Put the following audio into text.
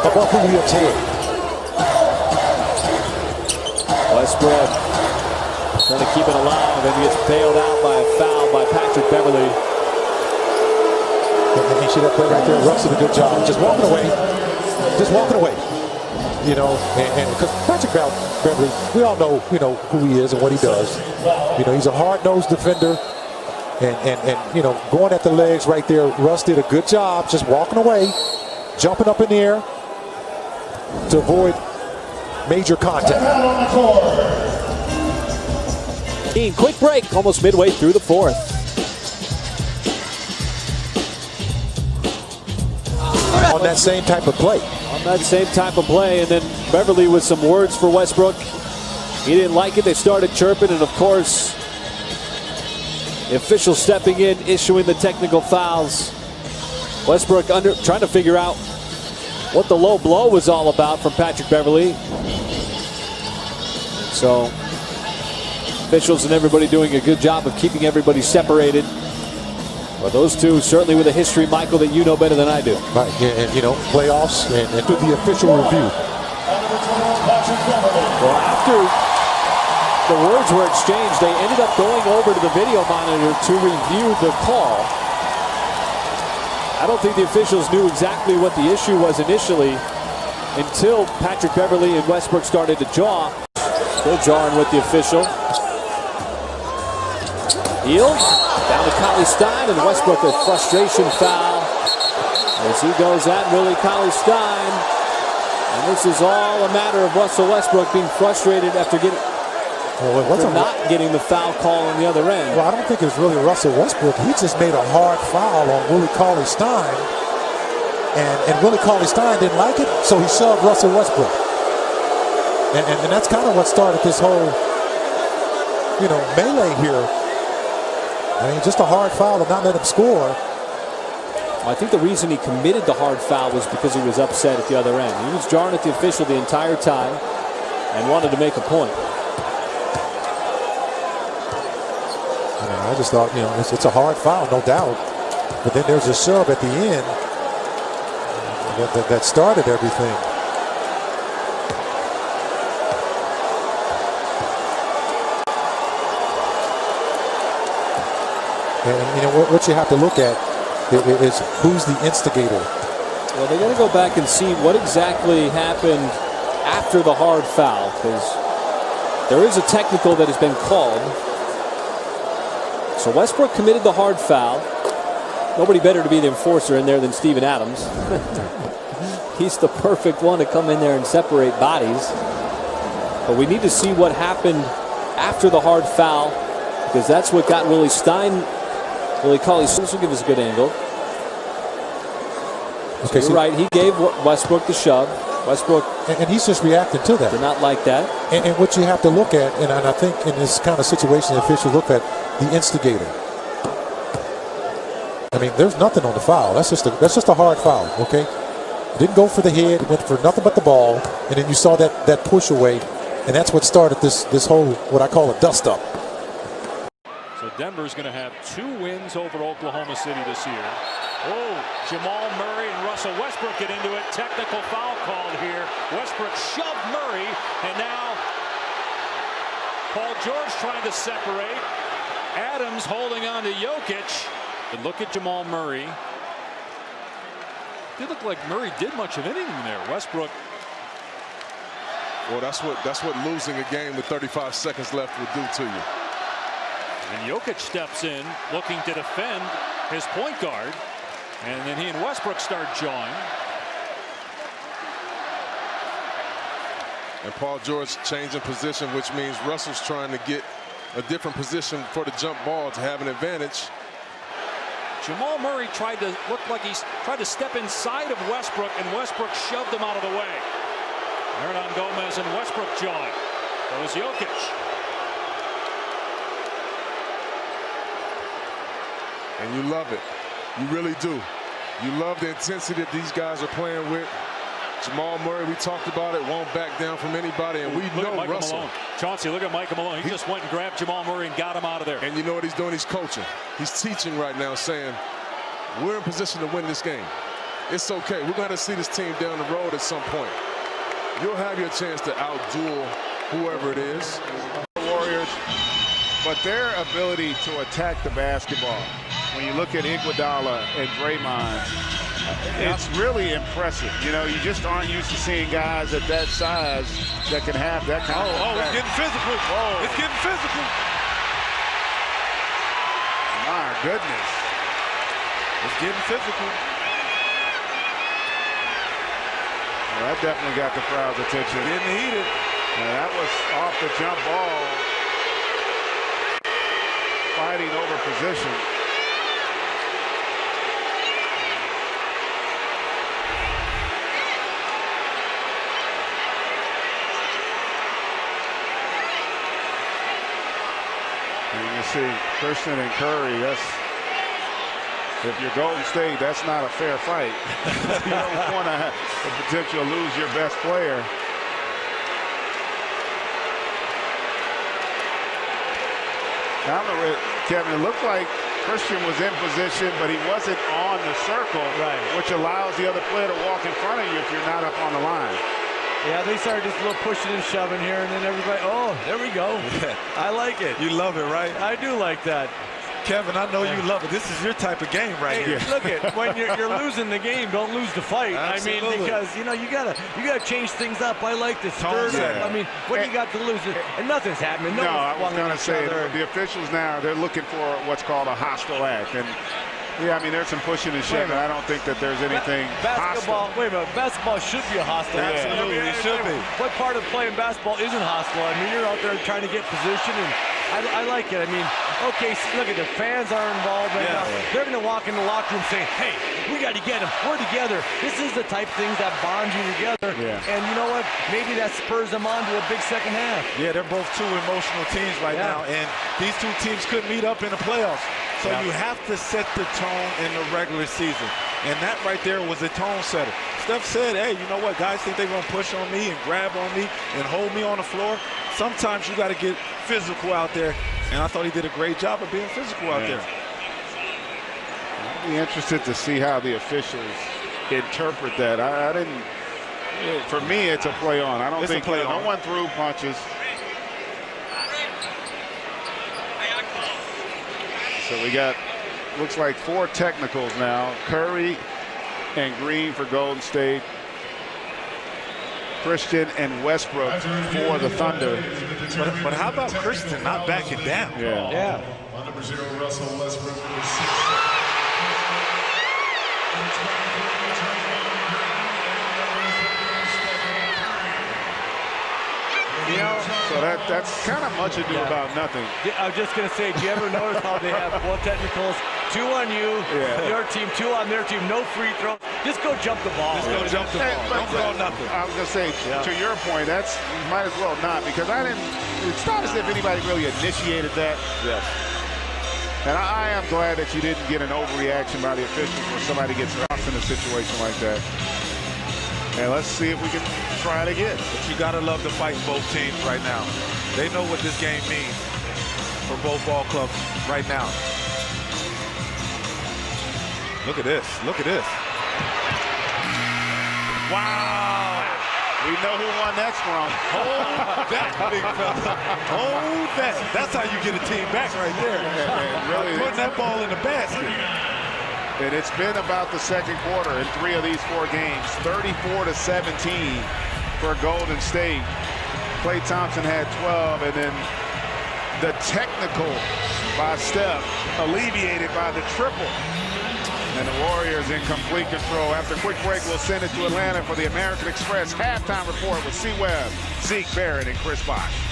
above Julian's head. Westbrook trying to keep it alive, and he gets bailed out by a foul by Patrick Beverley. And you see that play right there? Russ did a good job. Just walking away. Just walking away. You know, and because Patrick Beverley, we all know, you know, who he is and what he does. You know, he's a hard-nosed defender. And you know, going at the legs right there, Russ did a good job just walking away, jumping up in the air to avoid major contact. Quick break, almost midway through the fourth. On that same type of play. On that same type of play, and then Beverley with some words for Westbrook. He didn't like it. They started chirping, and of course, the official stepping in, issuing the technical fouls. Westbrook trying to figure out what the low blow was all about from Patrick Beverley. So, officials and everybody doing a good job of keeping everybody separated. But those two certainly with a history, Michael, that you know better than I do. Right, and you know, playoffs and through the official review. Well, after the words were exchanged, they ended up going over to the video monitor to review the call. I don't think the officials knew exactly what the issue was initially until Patrick Beverley and Westbrook started to jaw. Still jarring with the official. Heel down to cauley-stein, and Westbrook a frustration foul as he goes at Willie Cauley-Stein. And this is all a matter of Russell Westbrook being frustrated after not getting the foul call on the other end. Well, I don't think it was really Russell Westbrook. He just made a hard foul on Willie Cauley-Stein, and Willie Cauley-Stein didn't like it, so he shoved Russell Westbrook. And that's kind of what started this whole, you know, melee here. I mean, just a hard foul to not let him score. Well, I think the reason he committed the hard foul was because he was upset at the other end. He was jarring at the official the entire time and wanted to make a point. I just thought, you know, it's a hard foul, no doubt. But then there's a sub at the end that started everything. And you know what you have to look at is who's the instigator. Well, they got to go back and see what exactly happened after the hard foul, because there is a technical that has been called. So Westbrook committed the hard foul. Nobody better to be the enforcer in there than Steven Adams. He's the perfect one to come in there and separate bodies. But we need to see what happened after the hard foul, because that's what got Willie Cauley-Stein. This will give us a good angle. Okay, so you're right. He gave Westbrook the shove. Westbrook, and he's just reacting to that. Did not like that. And what you have to look at, and I think in this kind of situation, the officials look at the instigator. I mean, there's nothing on the foul. That's just a hard foul. Okay, didn't go for the head, went for nothing but the ball, and then you saw that push away, and that's what started this whole what I call a dust up. So Denver's going to have 2 wins over Oklahoma City this year. Oh, Jamal Murray and Russell Westbrook get into it. Technical foul called here. Westbrook shoved Murray, and now Paul George trying to separate. Adams holding on to Jokic. And look at Jamal Murray. Did look like Murray did much of anything there. Westbrook. Well, that's what losing a game with 35 seconds left will do to you. And Jokic steps in, looking to defend his point guard. And then he and Westbrook start jawing. And Paul George changing position, which means Russell's trying to get a different position for the jump ball to have an advantage. Jamal Murray tried to step inside of Westbrook, and Westbrook shoved him out of the way. Hernan Gomez and Westbrook jawing. That was Jokic. And you love it. You really do. You love the intensity that these guys are playing with. Jamal Murray, we talked about it, won't back down from anybody, and we know Russell. Malone. Chauncey, look at Michael Malone. He just went and grabbed Jamal Murray and got him out of there. And you know what he's doing? He's coaching. He's teaching right now, saying, we're in position to win this game. it's okay. We're going to see this team down the road at some point. You'll have your chance to outduel whoever it is. Warriors, but their ability to attack the basketball, when you look at Iguodala and Draymond, it's really impressive. You know, you just aren't used to seeing guys at that size that can have that kind of impact. It's getting physical. Whoa. It's getting physical. My goodness. It's getting physical. Well, that definitely got the crowd's attention. Getting heated. And that was off the jump ball. Fighting over position. And you see Christian and Curry, if you're Golden State, that's not a fair fight. You don't want to have the potential to lose your best player. Now, Kevin, it looked like Christian was in position, but he wasn't on the circle, which allows the other player to walk in front of you if you're not up on the line. Yeah, they started just a little pushing and shoving here, and then everybody, oh, there we go. I like it. You love it, right? I do like that. Kevin, I know you love it. This is your type of game right here. Look at when you're losing the game, don't lose the fight. Absolutely. I mean, because you know you gotta change things up. I like this third. Yeah. I mean, what do you got to lose? And nothing's happening. No, I was going going to say the officials now they're looking for what's called a hostile act, and yeah, I mean there's some pushing and shoving. I don't think that there's anything basketball. hostile. Wait a minute, basketball should be a hostile act. Absolutely, it should be. What part of playing basketball isn't hostile? I mean, you're out there trying to get position and. I like it. I mean, okay, look at the fans are involved right now. They're going to walk in the locker room saying, hey, we got to get them. We're together. This is the type of things that bond you together. And you know what? Maybe that spurs them on to a big second half. Yeah, they're both two emotional teams right now, and these two teams could meet up in the playoffs. So you have to set the tone in the regular season. And that right there was a tone setter. Steph said, hey, you know what? Guys think they're going to push on me and grab on me and hold me on the floor. Sometimes you got to get physical out there. And I thought he did a great job of being physical out there. I'd be interested to see how the officials interpret that. I didn't. For me, it's a play on. I don't think no one threw punches. So we got, looks like 4 technicals now. Curry and Green for Golden State. Christian and Westbrook for the Thunder. But how about Christian not backing down? Yeah. Number 0, Russell Westbrook. You know, so that's kind of much ado about nothing. I was just going to say, do you ever notice how they have 4 technicals? 2 on you, your team, 2 on their team, no free throw. Just go jump the ball. Just go jump the ball. Don't throw nothing. I was going to say, to your point, that's might as well not, because it's not as if anybody really initiated that. Yes. And I am glad that you didn't get an overreaction by the officials when somebody gets lost in a situation like that. And let's see if we can try it again. But you got to love the fight in both teams right now. They know what this game means for both ball clubs right now. Look at this. Look at this. Wow. We know who won that from. Hold that, big fella. Hold that. That's how you get a team back right there. Really, putting that ball in the basket. And it's been about the second quarter in 3 of these 4 games. 34-17 for Golden State. Klay Thompson had 12, and then the technical by Steph alleviated by the triple. And the Warriors in complete control. After a quick break, we'll send it to Atlanta for the American Express halftime report with C. Webb, Zeke Barrett, and Chris Bosh.